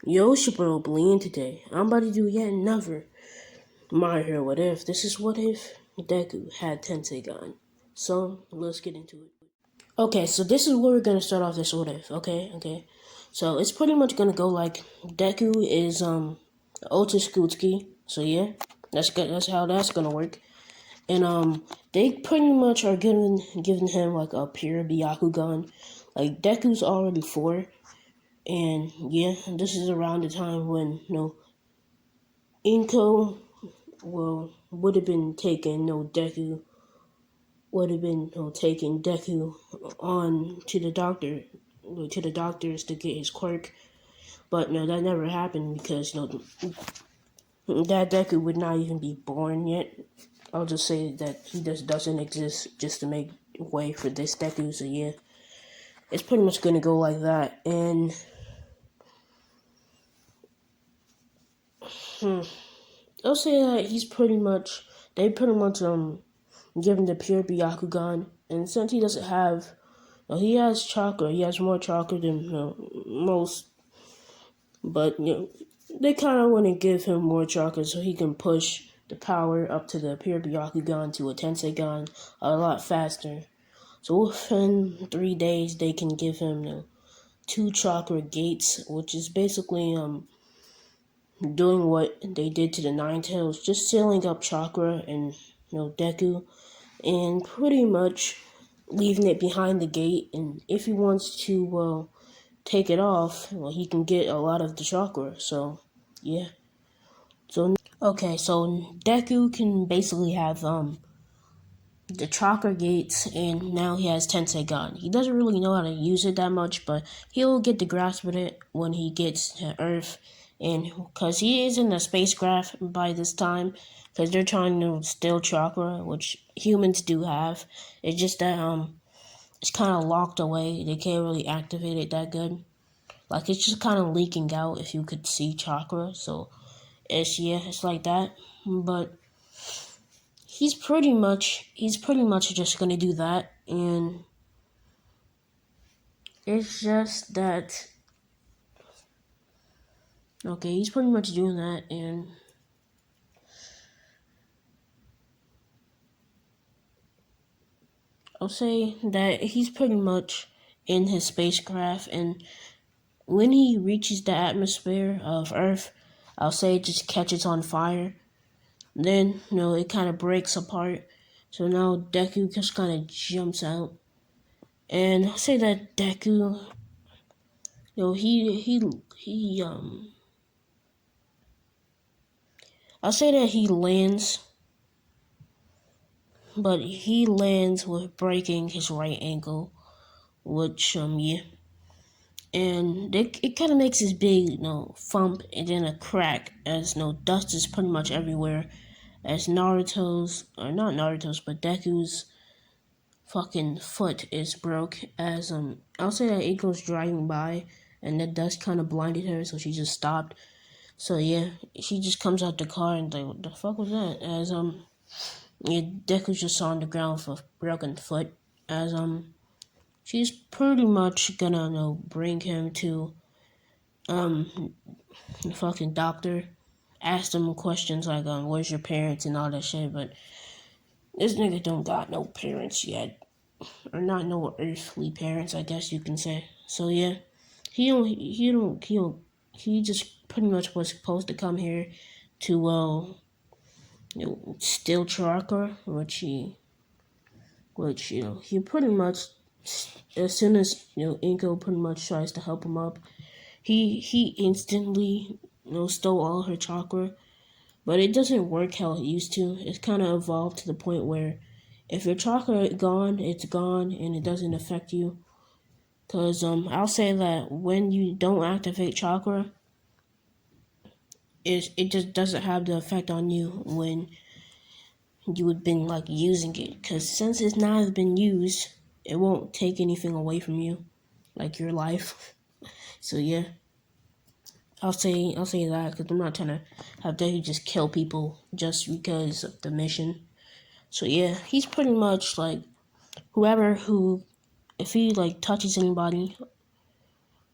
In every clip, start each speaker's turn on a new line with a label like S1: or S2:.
S1: Yo, it's your bro Blean today. I'm about to do yet another My Hero What If. This is what if Deku had tenseigan. So, let's get into it. Okay, so this is where we're gonna start off this what if, okay? So, it's pretty much gonna go like Deku is, Ultra Skutski. So, yeah, that's good. That's how that's gonna work. And, they pretty much are giving him like a pure Byakugan. Like, Deku's already 4. And yeah, this is around the time when Inko would have been taking Deku would have been taking Deku on to the doctors to get his quirk, but no, that never happened because that Deku would not even be born yet. I'll just say that he just doesn't exist just to make way for this Deku. So yeah, it's pretty much gonna go like that, and I'll say that they pretty much give him the pure Byakugan, and since he doesn't have, he has chakra, he has more chakra than most, but they kind of want to give him more chakra so he can push the power up to the pure Byakugan to a tenseigan a lot faster. So within 3 days, they can give him 2 chakra gates, which is basically doing what they did to the Nine Tails, just sealing up chakra and Deku, and pretty much leaving it behind the gate. And if he wants to take it off, he can get a lot of the chakra. So yeah. So Deku can basically have the chakra gates, and now he has tenseigan. He doesn't really know how to use it that much, but he'll get the grasp of it when he gets to Earth. And because he is in the spacecraft by this time, because they're trying to steal chakra, which humans do have. It's just that it's kind of locked away. They can't really activate it that good. Like, it's just kind of leaking out if you could see chakra. So it's like that. But he's pretty much just gonna do that, and it's just that. Okay, he's pretty much doing that, and I'll say that he's pretty much in his spacecraft, and when he reaches the atmosphere of Earth, I'll say it just catches on fire. Then, it kind of breaks apart. So now Deku just kind of jumps out. And I'll say that Deku, I'll say that he lands, but he lands with breaking his right ankle, which, yeah. And it kind of makes this big, thump and then a crack as, dust is pretty much everywhere. As not Naruto's, but Deku's fucking foot is broke. As, I'll say that Inko's driving by and the dust kind of blinded her, so she just stopped. So yeah, she just comes out the car and like, what the fuck was that? As, yeah, Deku's just on the ground with a broken foot. As, she's pretty much gonna, bring him to, the fucking doctor. Ask them questions like, where's your parents and all that shit, but this nigga don't got no parents yet. Or not no earthly parents, I guess you can say. So yeah, he just pretty much was supposed to come here to, steal chakra, he pretty much, as soon as Inko pretty much tries to help him up, he instantly stole all her chakra. But it doesn't work how it used to. It's kind of evolved to the point where if your chakra is gone, it's gone and it doesn't affect you. Because I'll say that when you don't activate chakra, it just doesn't have the effect on you when you had been like using it. Because since it's not been used, it won't take anything away from you, like your life. So yeah, I'll say that because I'm not trying to have Deku just kill people just because of the mission. So yeah, he's pretty much like if he like touches anybody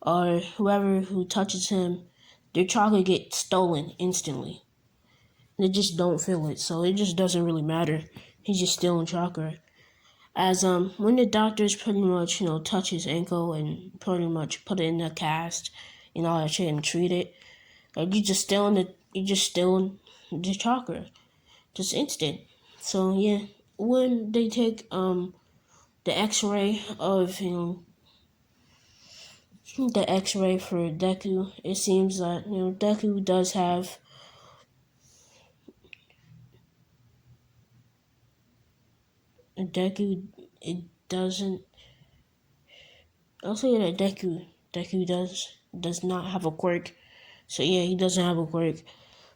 S1: or whoever who touches him, their chakra gets stolen instantly. They just don't feel it, so it just doesn't really matter. He's just stealing chakra. As when the doctors pretty much touch his ankle and pretty much put it in a cast and all that shit and treat it, like you just stealing the chakra, just instant. So yeah, when they take the X-ray of the X-ray for Deku, it seems that Deku does have Deku. It doesn't. I'll say that Deku does not have a quirk. So yeah, he doesn't have a quirk.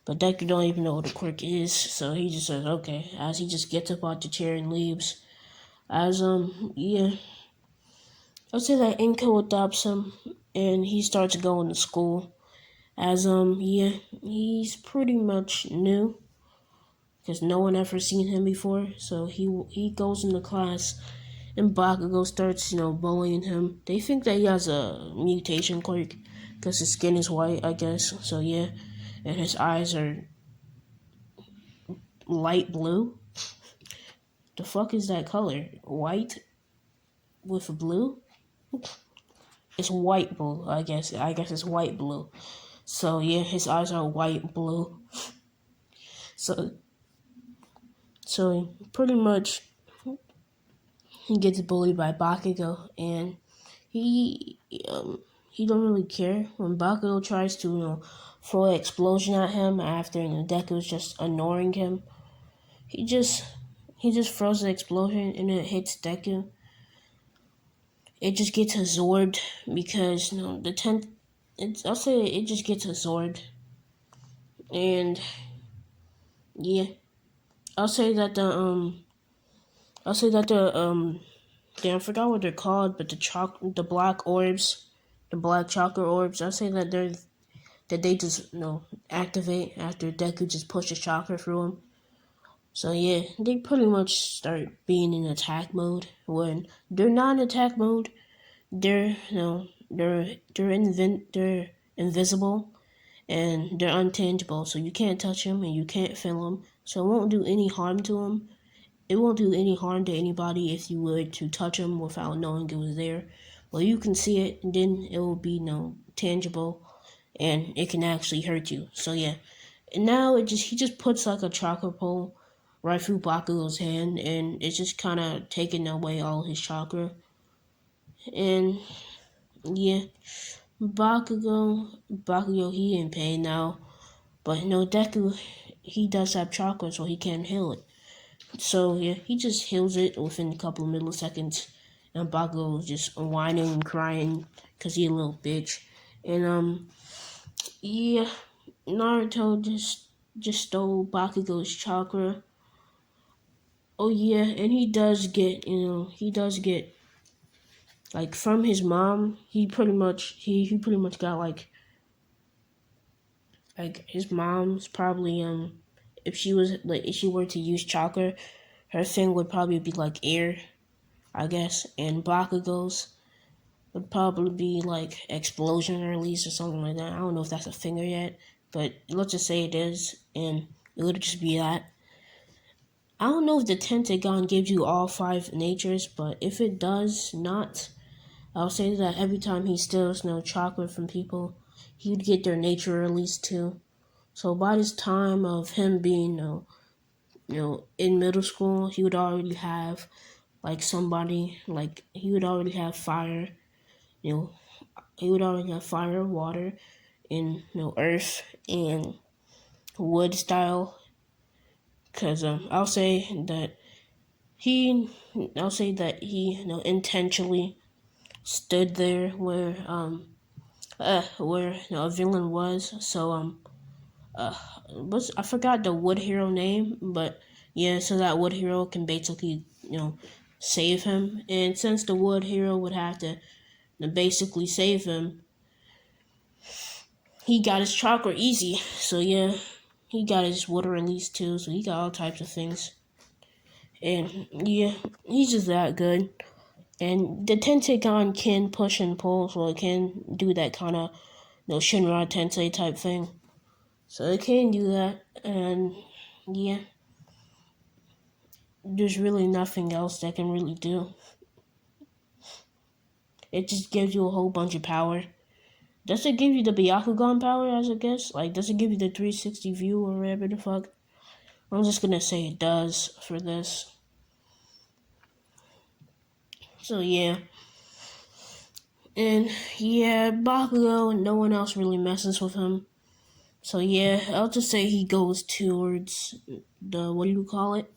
S1: But Deku don't even know what a quirk is, so he just says okay. As he just gets up out the chair and leaves. As yeah, I'll say that Inko adopts him, and he starts going to school. As yeah, he's pretty much new because no one ever seen him before. So he goes into class, and Bakugo starts bullying him. They think that he has a mutation quirk because his skin is white, I guess. So yeah, and his eyes are light blue. The fuck is that color? White with blue? It's white blue, I guess. I guess it's white blue. So yeah, his eyes are white blue. So so pretty much he gets bullied by Bakugo, and he he don't really care when Bakugo tries to throw an explosion at him after Deku's just ignoring him. He just throws the explosion and it hits Deku. It just gets absorbed because the 10th. I'll say it just gets absorbed, and yeah, I'll say that the I'll say that the damn, I forgot what they're called, but the black orbs, the black chakra orbs. I'll say that they just activate after Deku just pushes chakra through them. So yeah, they pretty much start being in attack mode. When they're not in attack mode, they're they're invisible and they're untangible, so you can't touch them and you can't feel them. So it won't do any harm to them. It won't do any harm to anybody if you were to touch them without knowing it was there. Well, you can see it, and then it will be tangible, and it can actually hurt you. So yeah, and now he just puts like a chakra pole right through Bakugo's hand, and it's just kind of taking away all his chakra. And yeah, Bakugo, he in pain now, but Deku, he does have chakra, so he can heal it. So yeah, he just heals it within a couple of milliseconds, and Bakugo just whining and crying because he a little bitch. And yeah, Naruto just stole Bakugo's chakra. Oh yeah, and he does get like from his mom. He pretty much got like his mom's probably if she were to use chakra, her thing would probably be like air, I guess, and Bakugo's would probably be like explosion release or something like that. I don't know if that's a finger yet, but let's just say it is, and it would just be that. I don't know if the tenseigan gives you all 5 natures, but if it does not, I'll say that every time he steals chocolate from people, he would get their nature released too. So by this time of him being in middle school, he would already have like somebody like he would already have fire, you know, he would already have fire, water, and earth and wood style. Cause I'll say that he intentionally stood there where a villain was. So I forgot the wood hero name, but yeah, so that wood hero can basically save him. And since the wood hero would have to basically save him, he got his chakra easy. So yeah, he got his water release too. So he got all types of things. And yeah, he's just that good. And the tenseigan can push and pull, so it can do that kind of no Shinra Tensei type thing. So it can do that, and yeah, there's really nothing else that can really do. It just gives you a whole bunch of power. Does it give you the Byakugan power, as I guess? Like, does it give you the 360 view or whatever the fuck? I'm just gonna say it does for this. So yeah. And yeah, Bakugo, no one else really messes with him. So yeah, I'll just say he goes towards the, what do you call it?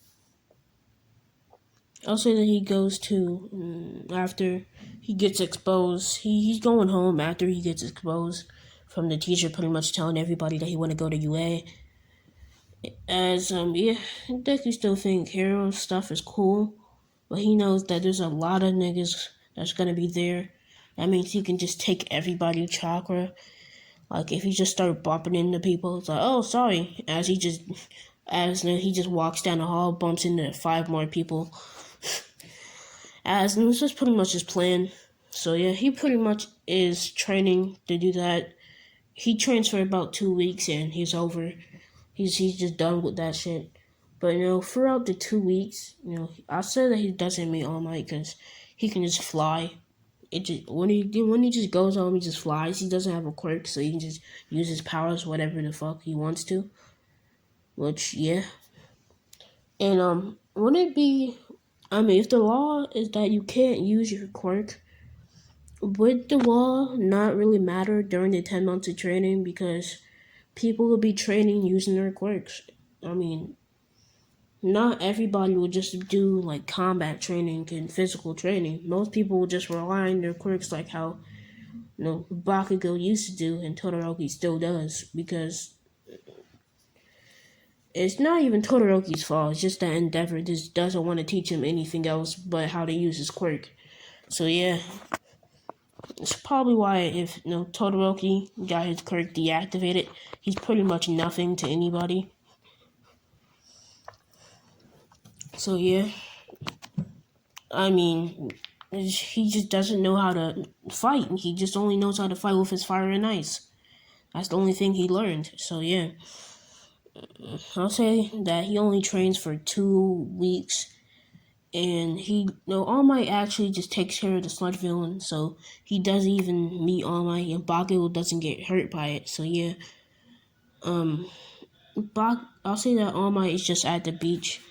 S1: I'll say that he goes to, after he gets exposed. He's going home after he gets exposed from the teacher pretty much telling everybody that he want to go to UA. As, yeah, Deku still think hero stuff is cool, but he knows that there's a lot of niggas that's gonna be there. That means he can just take everybody's chakra. Like, if he just start bumping into people, it's like, oh, sorry. He just walks down the hall, bumps into 5 more people. As this is pretty much his plan. So yeah, he pretty much is training to do that. He trains for about 2 weeks and he's over. He's just done with that shit. But throughout the 2 weeks, I said that he doesn't meet All Might because he can just fly. It just when he just goes home, he just flies. He doesn't have a quirk, so he can just use his powers whatever the fuck he wants to. Which yeah, and wouldn't it be? I mean, if the law is that you can't use your quirk, would the law not really matter during the 10 months of training because people will be training using their quirks? I mean, not everybody will just do like combat training and physical training. Most people will just rely on their quirks like how Bakugo used to do and Todoroki still does, because it's not even Todoroki's fault. It's just that Endeavor just doesn't want to teach him anything else but how to use his quirk. So yeah, it's probably why if Todoroki got his quirk deactivated, he's pretty much nothing to anybody. So yeah, I mean, he just doesn't know how to fight. He just only knows how to fight with his fire and ice. That's the only thing he learned. So yeah, I'll say that he only trains for 2 weeks, and All Might actually just takes care of the sludge villain, so he doesn't even meet All Might, and Bakugo doesn't get hurt by it. So yeah, I'll say that All Might is just at the beach.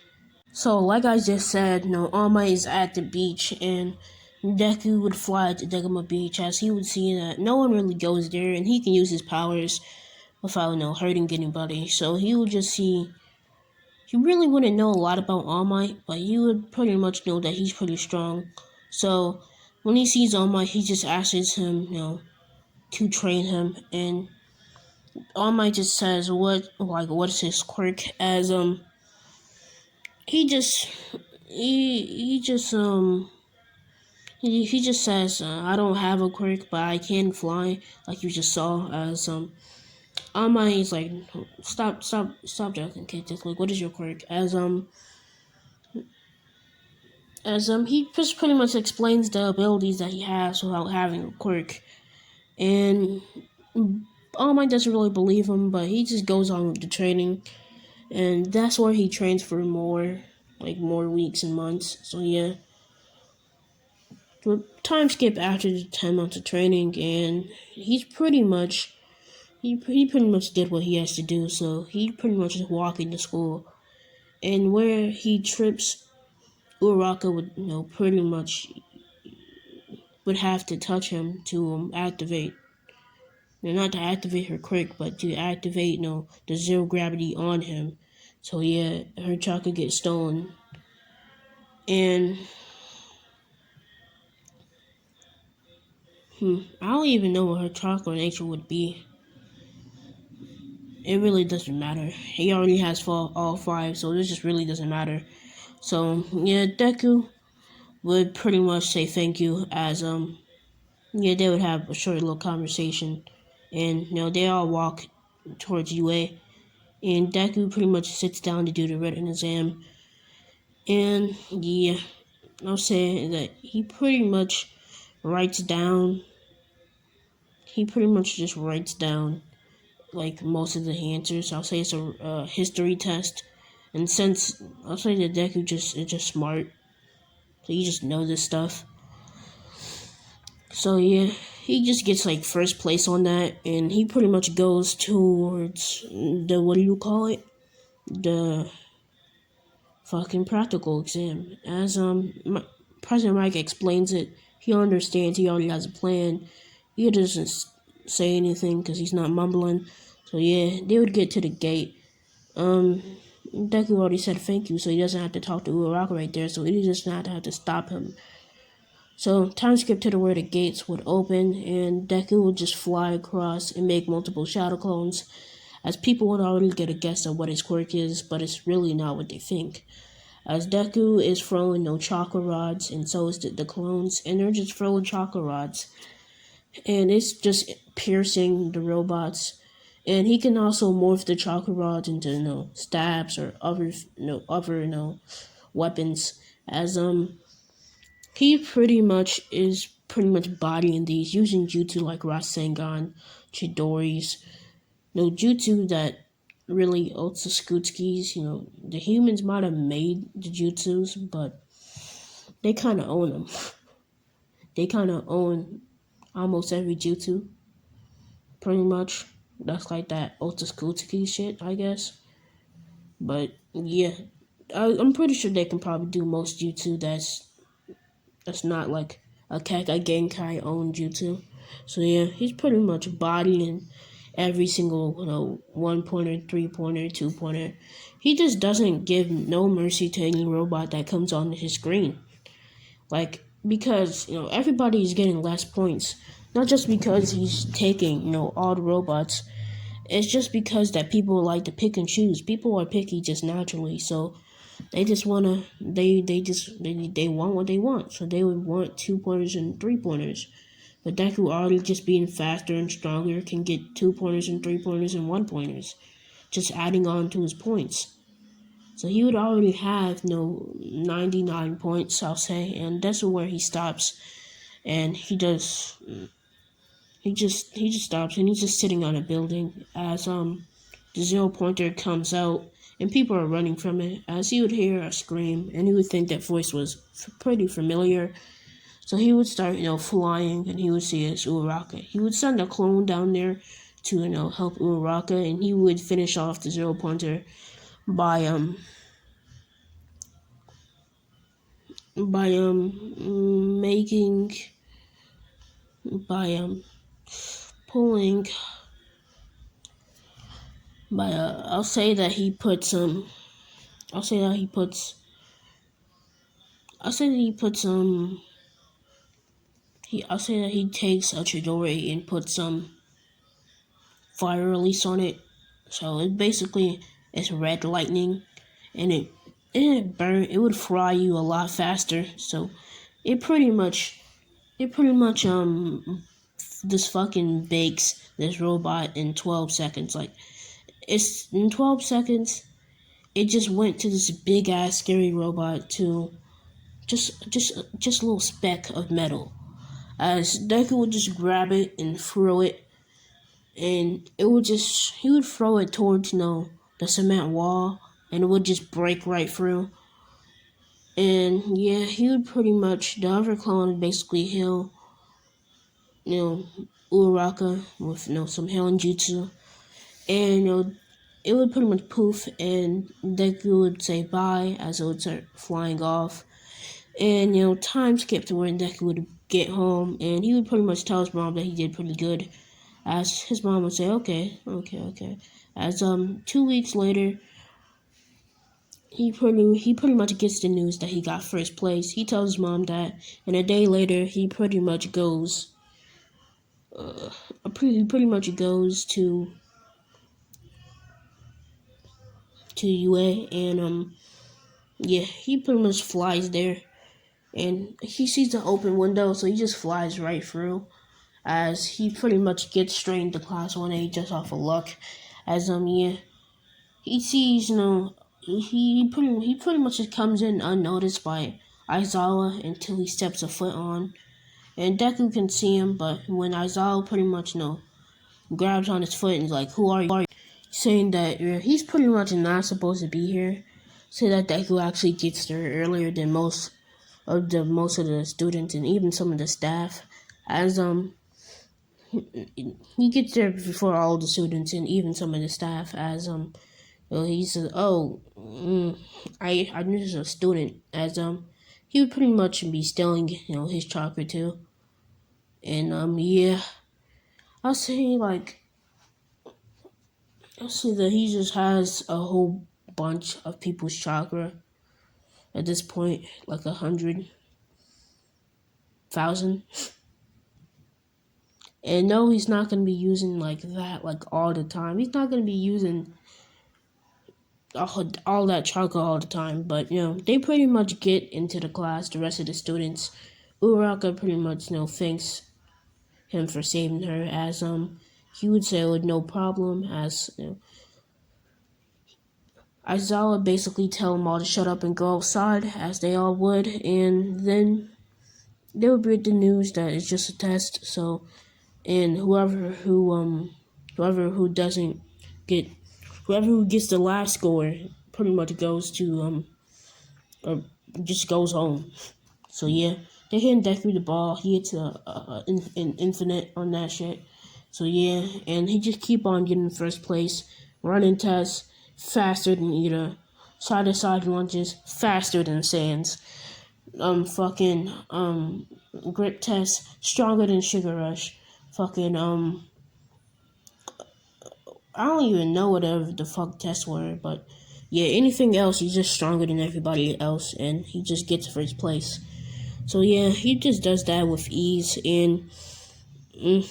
S1: So like I just said, All Might is at the beach, and Deku would fly to Degama Beach as he would see that no one really goes there, and he can use his powers without hurting anybody. So he would just see. He really wouldn't know a lot about All Might, but he would pretty much know that he's pretty strong. So when he sees All Might, he just asks him, to train him, and All Might just says, what's his quirk? As he just he just he just says, I don't have a quirk, but I can fly, like you just saw. As All Might is like, stop joking, kid. Just like, what is your quirk? As he just pretty much explains the abilities that he has without having a quirk, and All Might doesn't really believe him, but he just goes on with the training, and that's where he trains for more weeks and months. So yeah, the time skip after the 10 months of training, and he's pretty much he pretty much did what he has to do. So he pretty much is walking to school, and where he trips, Uraraka would pretty much would have to touch him to activate. Not to activate her quirk, but to activate the zero gravity on him. So yeah, her chakra gets stolen, and I don't even know what her chakra nature would be. It really doesn't matter. He already has all 5, so this just really doesn't matter. So yeah, Deku would pretty much say thank you, as yeah, they would have a short little conversation, and they all walk towards UA, and Deku pretty much sits down to do the written exam, and yeah, I'll say that he pretty much writes down he pretty much just writes down like most of the answers. I'll say it's a history test, and since I'll say that Deku just is just smart, so you just know this stuff. So yeah, he just gets like first place on that, and he pretty much goes towards the what do you call it? The fucking practical exam. As President Mike explains it, he understands. He already has a plan. He doesn't say anything because he's not mumbling. So yeah, they would get to the gate. Deku already said thank you, so he doesn't have to talk to Uraraka right there. So he just not have to stop him. So time skip to where the gates would open, and Deku would just fly across and make multiple shadow clones, as people would already get a guess of what his quirk is, but it's really not what they think. As Deku is throwing no chakra rods, and so is the clones, and they're just throwing chakra rods, and it's just piercing the robots. And he can also morph the chakra rods into stabs or other weapons. As he pretty much bodying these using jutsu like Rasengan, Chidori's, no jutsu that really Otsutsuki's, the humans might have made the jutsus, but they kind of own them. They kind of own almost every jutsu, pretty much. That's like that Otsutsuki shit, I guess. But yeah, I'm pretty sure they can probably do most jutsu that's not like a Kekai Genkai own jutsu. So yeah, he's pretty much bodying every single, 1-pointer, 3-pointer, 2-pointer. He just doesn't give no mercy to any robot that comes on his screen. Like, because, everybody is getting less points. Not just because he's taking, all the robots. It's just because that people like to pick and choose. People are picky just naturally, so they just wanna they want what they want. So they would want 2-pointers and 3-pointers. But Deku already just being faster and stronger can get 2-pointers and 3-pointers and 1-pointers. Just adding on to his points. So he would already have 99 points, I'll say, and that's where he stops. And he just stops and he's just sitting on a building as the 0-pointer comes out and people are running from it, as he would hear a scream and he would think that voice was pretty familiar. So he would start, flying, and he would see his Uraraka. He would send a clone down there to, help Uraraka, and he would finish off the 0-pointer by making by pulling by I'll say that he puts I'll say that he puts I'll say that he puts I'll say that he takes a Chidori and puts some fire release on it. So it's red lightning, and it would fry you a lot faster. So it pretty much this fucking bakes this robot in 12 seconds. Like, it's in 12 seconds it just went to this big ass scary robot to just a little speck of metal. As Deku would just grab it and throw it, and he would throw it towards the cement wall, and it would just break right through. And yeah, he would pretty much, the other clone would basically heal Uraraka with some healing jutsu, and it would pretty much poof, and Deku would say bye as it would start flying off. And time skipped to when Deku would get home, and he would pretty much tell his mom that he did pretty good, as his mom would say okay. As 2 weeks later, he pretty much gets the news that he got first place. He tells his mom that, and a day later he pretty much goes to UA, and yeah, he pretty much flies there, and he sees the open window, so he just flies right through, as he pretty much gets straight into class 1A just off of luck. As yeah, he sees he pretty much just comes in unnoticed by Aizawa until he steps a foot on. And Deku can see him, but when Aizawa pretty much, grabs on his foot and is like, "Who are you?" Saying that he's pretty much not supposed to be here. Say that Deku actually gets there earlier than most of the students and even some of the staff, as he gets there before all the students and even some of the staff, as he says, "Oh, I'm just a student," as he would pretty much be stealing his chakra too, and yeah, I'll say like I'll say that he just has a whole bunch of people's chakra at this point, like 100,000. And no, he's not gonna be using like that like all the time. He's not gonna be using all that chakra all the time. But they pretty much get into the class. The rest of the students, Uraka pretty much thanks him for saving her, as he would say with no problem, as Aizawa basically tell them all to shut up and go outside, as they all would, and then they would break the news that it's just a test. So, and whoever who doesn't get, whoever who gets the last score pretty much goes to or just goes home. So yeah, they hit Deku the ball. He hits an infinite on that shit. So yeah, and he just keep on getting first place, running tests faster than Ida, side to side lunges faster than Sans, fucking grip tests stronger than Sugar Rush, fucking I don't even know whatever the fuck tests were, but yeah, anything else, he's just stronger than everybody else, and he just gets first place. So yeah, he just does that with ease, and he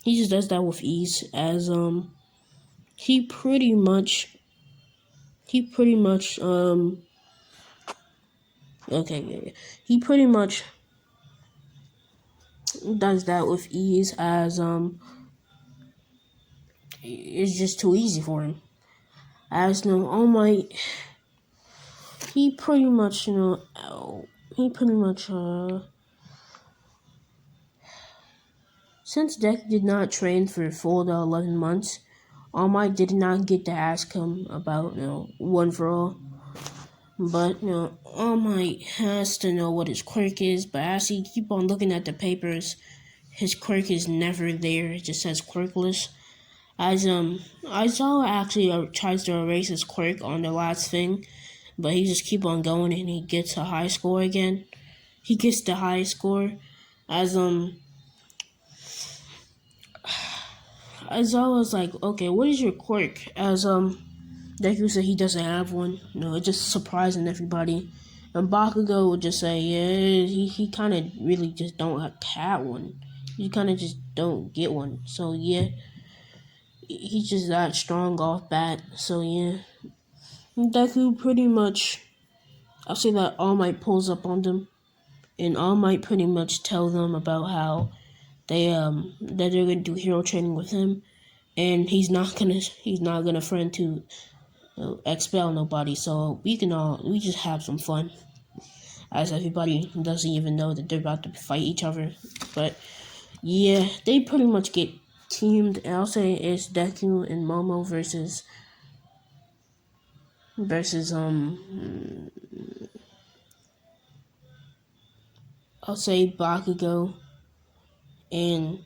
S1: just does that with ease, as he pretty much okay, yeah. He pretty much does that with ease, as it's just too easy for him. As All Might, he pretty much since Deku did not train for full 11 months, All Might did not get to ask him about One for All. But All Might has to know what his quirk is. But as he keep on looking at the papers, his quirk is never there. It just says quirkless. As Aizawa actually tries to erase his quirk on the last thing, but he just keep on going and he gets a high score again. He gets the high score, as Aizawa's like, "Okay, what is your quirk?" As Deku said he doesn't have one. It's just surprising everybody. And Bakugo would just say, yeah, he kind of really just don't have one. He kind of just don't get one. So yeah, he's just that strong off bat. So yeah, Deku pretty much, I'll say that All Might pulls up on them, and All Might pretty much tell them about how that they're gonna do hero training with him, and he's not gonna friend to expel nobody. So we just have some fun, as everybody doesn't even know that they're about to fight each other. But yeah, they pretty much get teamed. And I'll say it's Deku and Momo versus I'll say Bakugo and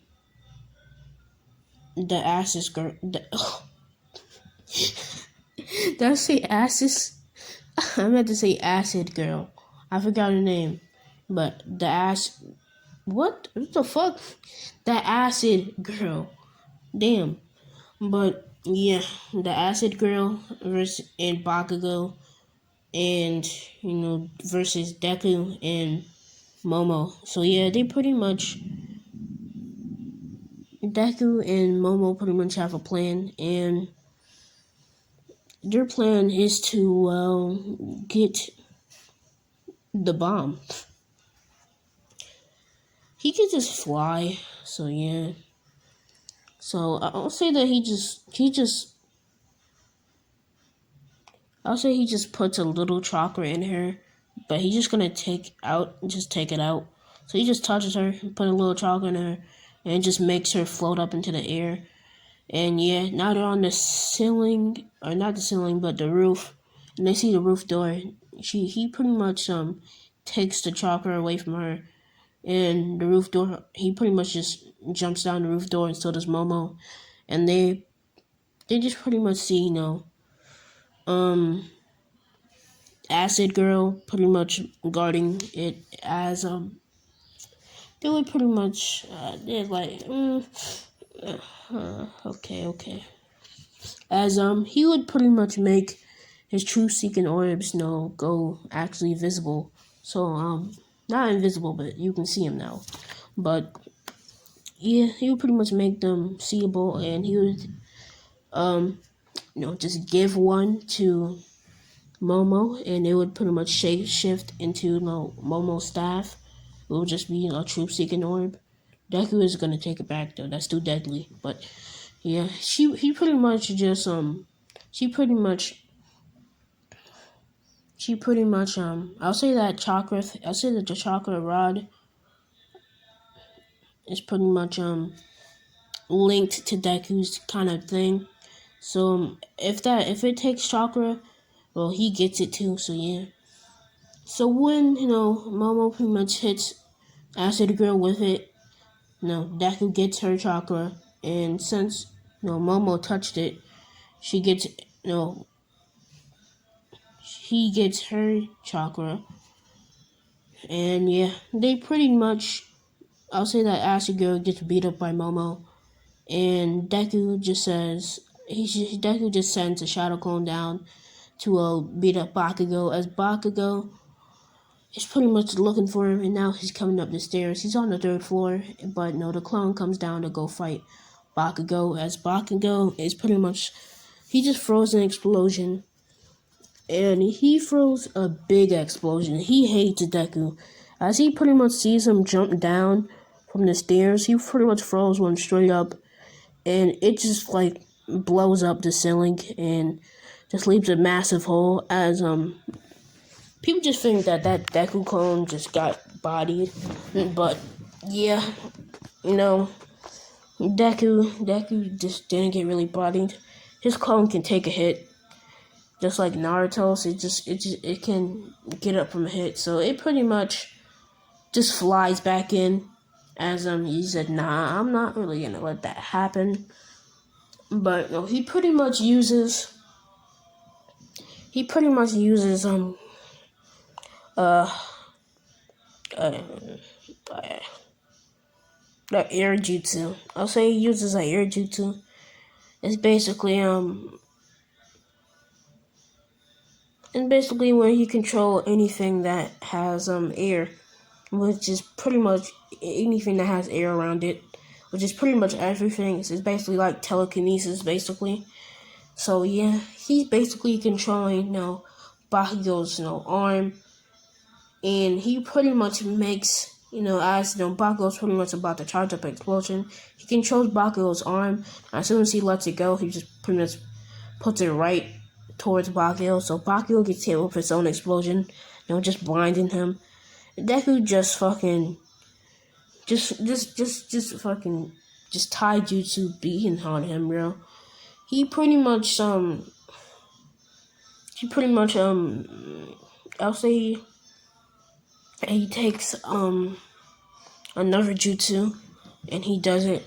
S1: the Asses girl. Did I say Asses? I meant to say Acid Girl. I forgot her name. But the ass. What the fuck? The Acid Girl. Damn. But yeah, the Acid Girl versus and Bakugo, and versus Deku and Momo. So yeah, Deku and Momo pretty much have a plan, and their plan is to get the bomb. He could just fly. So yeah. So I'll say that I'll say he just puts a little chakra in her, but he's just gonna take it out. So he just touches her, put a little chocolate in her, and it just makes her float up into the air. And yeah, now they're on the ceiling, or not the ceiling, but the roof, and they see the roof door. He pretty much takes the chocolate away from her, and the roof door. He pretty much just jumps down the roof door, and so does Momo, and they just pretty much see Acid Girl pretty much guarding it as they would pretty much they're like okay as he would pretty much make his truth seeking orbs go actually visible, so not invisible, but you can see him now. But yeah, he would pretty much make them seeable, and he would just give one to Momo, and it would pretty much shape shift into Momo's staff. It would just be a truth seeking orb. Deku is gonna take it back though. That's too deadly. But yeah, he pretty much just she pretty much I'll say that the chakra rod is pretty much linked to Deku's kind of thing. So if it takes chakra, well, he gets it too. So yeah. So when Momo pretty much hits Acid Girl with it, Deku gets her chakra, and since Momo touched it, she gets he gets her chakra, and yeah, they pretty much. I'll say that Acid Girl gets beat up by Momo, and Deku just sends a shadow clone down to beat up Bakugo, as Bakugo is pretty much looking for him, and now he's coming up the stairs. He's on the 3rd floor, but the clone comes down to go fight Bakugo, as Bakugo is pretty much, he just throws an explosion, and he throws a big explosion. He hates Deku, as he pretty much sees him jump down from the stairs. He pretty much throws one straight up, and it just like blows up the ceiling and just leaves a massive hole, as people just think that Deku clone just got bodied, but yeah, Deku just didn't get really bodied. His clone can take a hit, just like Naruto's. It can get up from a hit, so it pretty much just flies back in. As he said, nah, I'm not really gonna let that happen. But he pretty much uses the air jutsu. I'll say he uses an air jutsu. It's basically when he control anything that has air, which is pretty much anything that has air around it, which is pretty much everything. It's basically like telekinesis, basically. So yeah, he's basically controlling Bakugo's arm, and he pretty much makes as Bakugo's pretty much about to charge up an explosion, he controls Bakugo's arm. As soon as he lets it go, he just pretty much puts it right towards Bakugo, so Bakugo gets hit with his own explosion, just blinding him. Deku just fucking just taijutsu beating on him, bro. He pretty much I'll say he takes another jutsu, and he does it,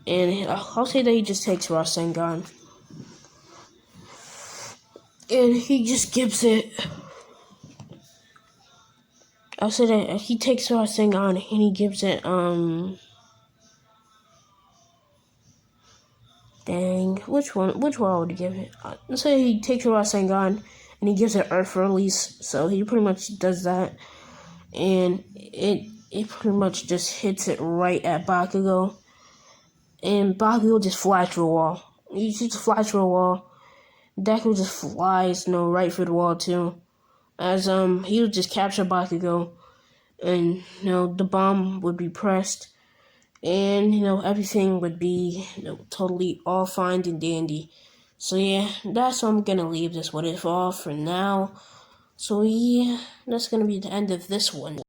S1: and I'll say that he just takes Rasengan, and he just gives it. I'll say that he takes Rasengan and he gives it which one would he give it? Let's say he takes Rasengan and he gives it Earth Release, so he pretty much does that, and it pretty much just hits it right at Bakugo, and Bakugo just flies through a wall. He just flies through a wall. Deku just flies right through the wall too, as he would just capture Bakugo, and the bomb would be pressed, and everything would be totally all fine and dandy. So yeah, that's what I'm gonna leave this what if off for now. So yeah, that's gonna be the end of this one.